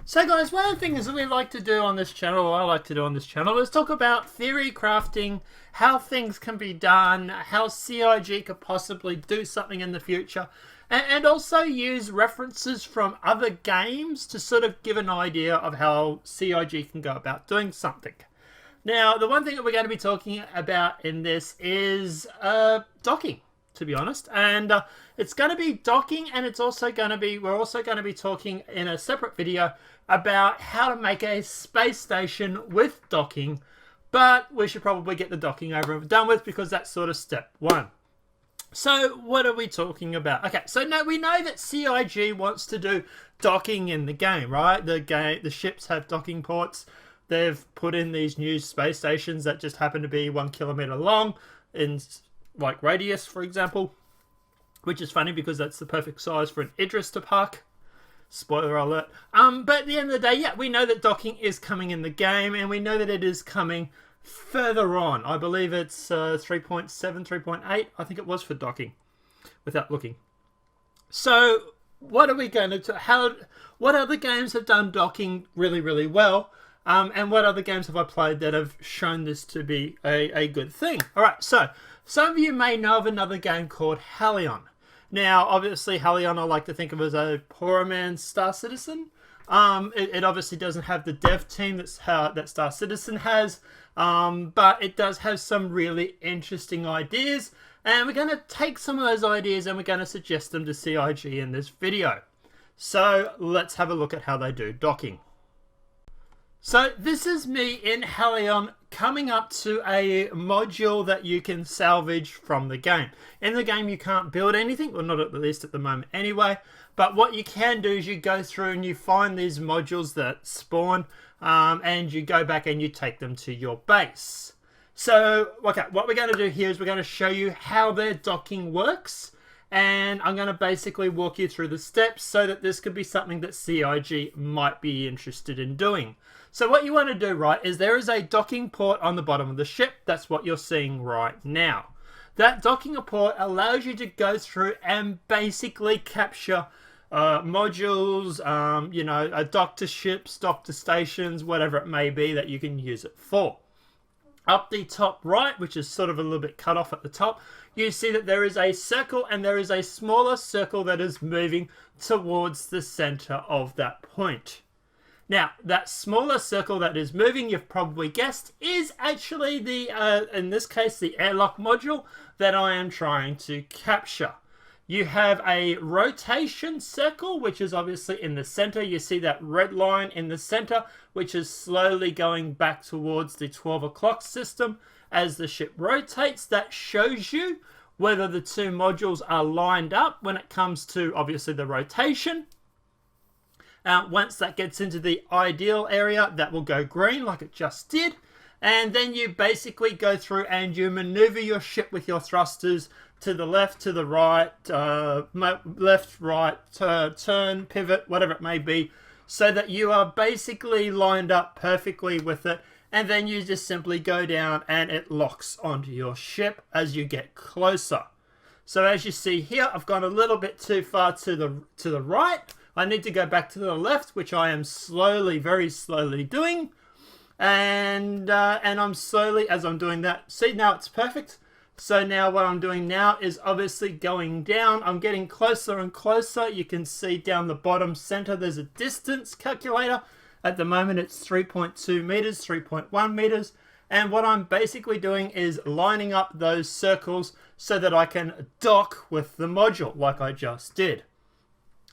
So guys, one of the things that we like to do on this channel, or I like to do on this channel, is talk about theory crafting, how things can be done, how CIG could possibly do something in the future, and also use references from other games to sort of give an idea of how CIG can go about doing something. Now, the one thing that we're going to be talking about in this is docking, to be honest, and it's going to be docking, and it's also going to be, we're also going to be talking in a separate video about how to make a space station with docking, but we should probably get the docking over and done with because that's sort of step one. So what are we talking about? Okay, so now we know that CIG wants to do docking in the game, right? The ships have docking ports. They've put in these new space stations that just happen to be 1 kilometer long in like radius, for example, which is funny because that's the perfect size for an Idris to park. Spoiler alert. But at the end of the day, yeah, we know that docking is coming in the game, and we know that it is coming further on. I believe it's 3.7, 3.8. I think it was for docking, without looking. So what are we going to do? What other games have done docking really, really well? And what other games have I played that have shown this to be a good thing? All right, so some of you may know of another game called Hellion. Now, obviously, Hellion I like to think of as a poorer man's Star Citizen. It obviously doesn't have the dev team that Star Citizen has, but it does have some really interesting ideas, and we're going to take some of those ideas and we're going to suggest them to CIG in this video. So let's have a look at how they do docking. So this is me in Hellion coming up to a module that you can salvage from the game. In the game you can't build anything, well not at least at the moment anyway, but what you can do is you go through and you find these modules that spawn and you go back and you take them to your base. So okay, what we're going to do here is we're going to show you how their docking works, and I'm going to basically walk you through the steps so that this could be something that CIG might be interested in doing. So what you want to do, right, is there is a docking port on the bottom of the ship. That's what you're seeing right now. That docking port allows you to go through and basically capture modules, you know, dock to ships, dock to stations, whatever it may be that you can use it for. Up the top right, which is sort of a little bit cut off at the top, you see that there is a circle and there is a smaller circle that is moving towards the center of that point. Now, that smaller circle that is moving, you've probably guessed, is actually the, in this case, the airlock module that I am trying to capture. You have a rotation circle, which is obviously in the center. You see that red line in the center, which is slowly going back towards the 12 o'clock system. As the ship rotates, that shows you whether the two modules are lined up when it comes to, obviously, the rotation. Once that gets into the ideal area, that will go green like it just did. And then you basically go through and you maneuver your ship with your thrusters to the left, to the right, left, right, turn, pivot, whatever it may be, so that you are basically lined up perfectly with it. And then you just simply go down and it locks onto your ship as you get closer. So as you see here, I've gone a little bit too far to the right. I need to go back to the left, which I am slowly, very slowly doing. And I'm slowly, as I'm doing that, see now it's perfect. So now what I'm doing now is obviously going down. I'm getting closer and closer. You can see down the bottom center, there's a distance calculator. At the moment, it's 3.2 meters, 3.1 meters. And what I'm basically doing is lining up those circles so that I can dock with the module like I just did.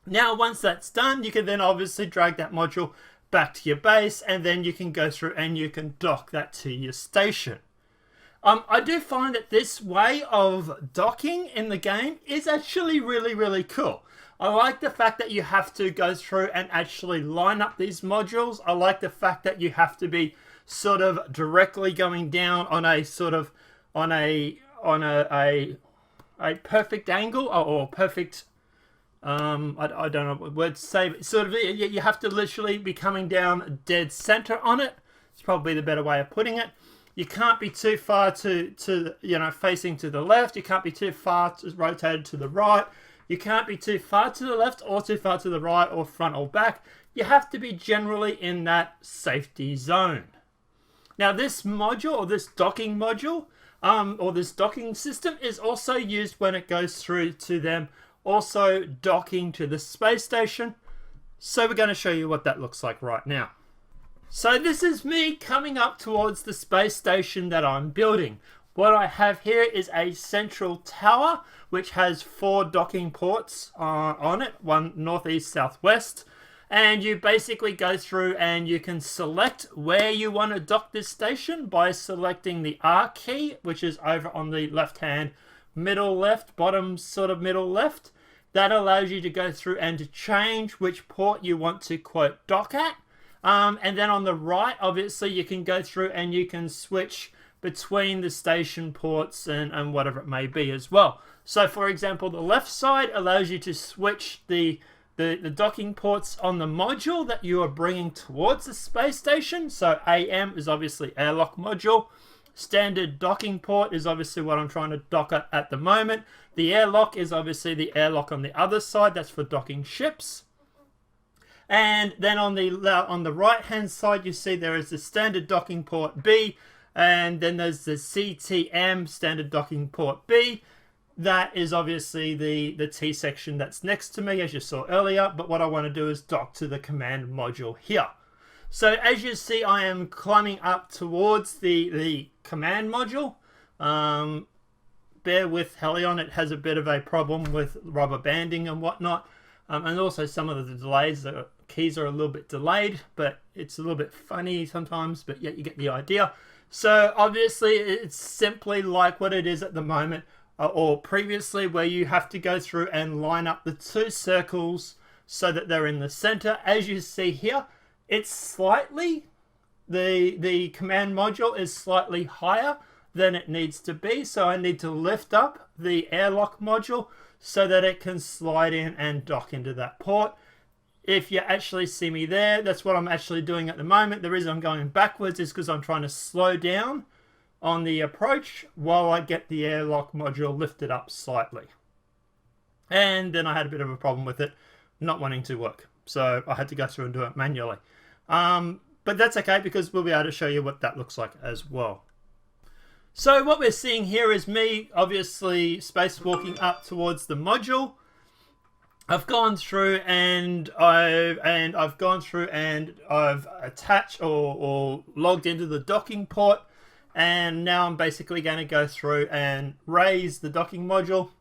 Now, once that's done, you can then obviously drag that module back to your base, and then you can go through and you can dock that to your station. I do find that this way of docking in the game is actually really, really cool. I like the fact that you have to go through and actually line up these modules. I like the fact that you have to be sort of directly going down on a sort of on a perfect angle or perfect. I don't know what word to say, but sort of you have to literally be coming down dead center on it. It's probably the better way of putting it. You can't be too far to you know, facing to the left. You can't be too far rotated to the right. You can't be too far to the left or too far to the right or front or back. you have to be generally in that safety zone. Now this module, or this docking module, or this docking system is also used when it goes through to them also docking to the space station. So we're going to show you what that looks like right now. So this is me coming up towards the space station that I'm building. What I have here is a central tower which has 4 docking ports on it, one northeast, southwest. And you basically go through and you can select where you want to dock this station by selecting the R key, which is over on the left hand middle left, bottom sort of middle left. That allows you to go through and to change which port you want to, quote, dock at. And then on the right, obviously, you can go through and you can switch between the station ports and whatever it may be as well. So, for example, the left side allows you to switch the docking ports on the module that you are bringing towards the space station. So AM is obviously airlock module. Standard docking port is obviously what I'm trying to dock at the moment. The airlock is obviously the airlock on the other side. That's for docking ships. And then on the right hand side, you see there is the standard docking port B, and then there's the CTM standard docking port B. That is obviously the T section that's next to me, as you saw earlier. But what I want to do is dock to the command module here. So as you see, I am climbing up towards the command module. Bear with Hellion, it has a bit of a problem with rubber banding and whatnot. And also some of the delays, the keys are a little bit delayed, but it's a little bit funny sometimes, but yet you get the idea. So obviously it's simply like what it is at the moment, or previously, where you have to go through and line up the 2 circles so that they're in the center. As you see here, it's slightly, the command module is slightly higher than it needs to be. So I need to lift up the airlock module so that it can slide in and dock into that port. If you actually see me there, that's what I'm actually doing at the moment. The reason I'm going backwards is because I'm trying to slow down on the approach while I get the airlock module lifted up slightly. And then I had a bit of a problem with it not wanting to work. So I had to go through and do it manually. But that's okay, because we'll be able to show you what that looks like as well. So what we're seeing here is me obviously spacewalking up towards the module. I've gone through and I've attached or logged into the docking port, and now I'm basically going to go through and raise the docking module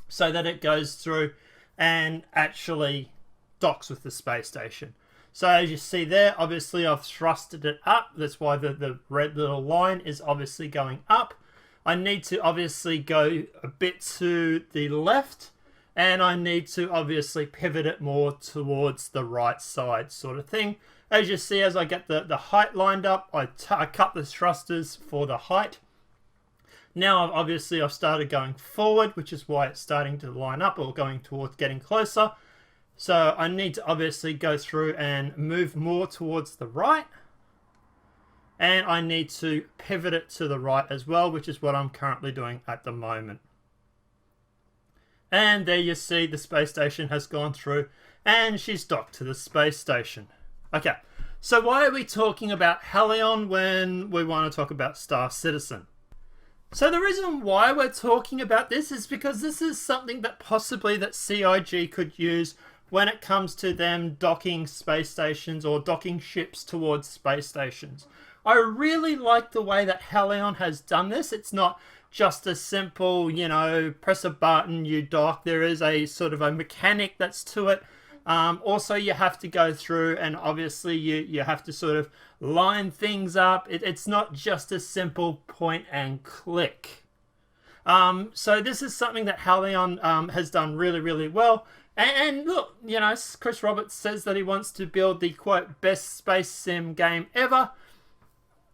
so that it goes through and actually docks with the space station. So as you see there, obviously I've thrusted it up. That's why the red little line is obviously going up. I need to obviously go a bit to the left, and I need to obviously pivot it more towards the right side sort of thing. As you see, as I get the height lined up, I cut the thrusters for the height. Now I've started going forward, which is why it's starting to line up, or going towards getting closer. So I need to obviously go through and move more towards the right. And I need to pivot it to the right as well, which is what I'm currently doing at the moment. And there you see the space station has gone through and she's docked to the space station. Okay, so why are we talking about Hellion when we want to talk about Star Citizen? So the reason why we're talking about this is because this is something that possibly that CIG could use when it comes to them docking space stations or docking ships towards space stations. I really like the way that Hellion has done this. It's not just a simple, press a button, you dock. There is a sort of a mechanic that's to it. Also, you have to go through and obviously you have to sort of line things up. It's not just a simple point and click. So this is something that Hellion has done really, really well. And look, Chris Roberts says that he wants to build the, quote, best space sim game ever.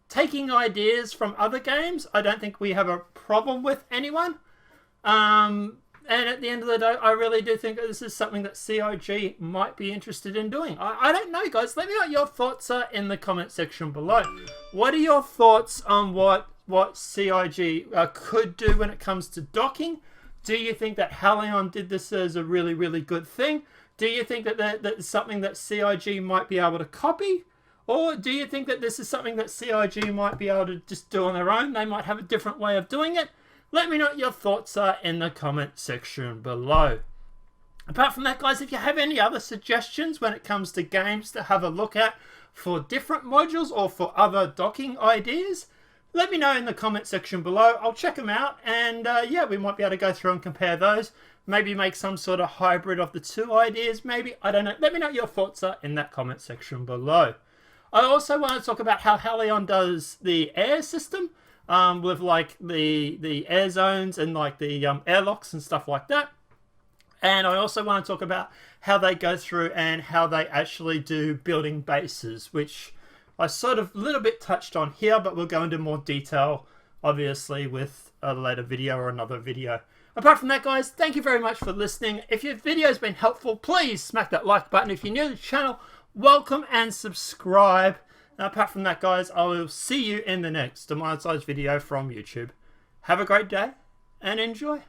Taking ideas from other games, I don't think we have a problem with anyone. And at the end of the day, I really do think that this is something that CIG might be interested in doing. I don't know, guys. Let me know what your thoughts are in the comment section below. What are your thoughts on what CIG could do when it comes to docking? Do you think that Hellion did this as a really, really good thing? Do you think that that's something that CIG might be able to copy? Or do you think that this is something that CIG might be able to just do on their own? They might have a different way of doing it. Let me know what your thoughts are in the comment section below. Apart from that, guys, if you have any other suggestions when it comes to games to have a look at for different modules or for other docking ideas, let me know in the comment section below. I'll check them out, and yeah, we might be able to go through and compare those. Maybe make some sort of hybrid of the two ideas, maybe. I don't know. Let me know what your thoughts are in that comment section below. I also want to talk about how Hellion does the air system with like the air zones and like the airlocks and stuff like that. And I also want to talk about how they go through and how they actually do building bases, which I sort of a little bit touched on here, but we'll go into more detail, obviously, with a later video or another video. Apart from that, guys, thank you very much for listening. If your video has been helpful, please smack that like button. If you're new to the channel, welcome and subscribe. And apart from that, guys, I will see you in the next demonetized video from YouTube. Have a great day and enjoy.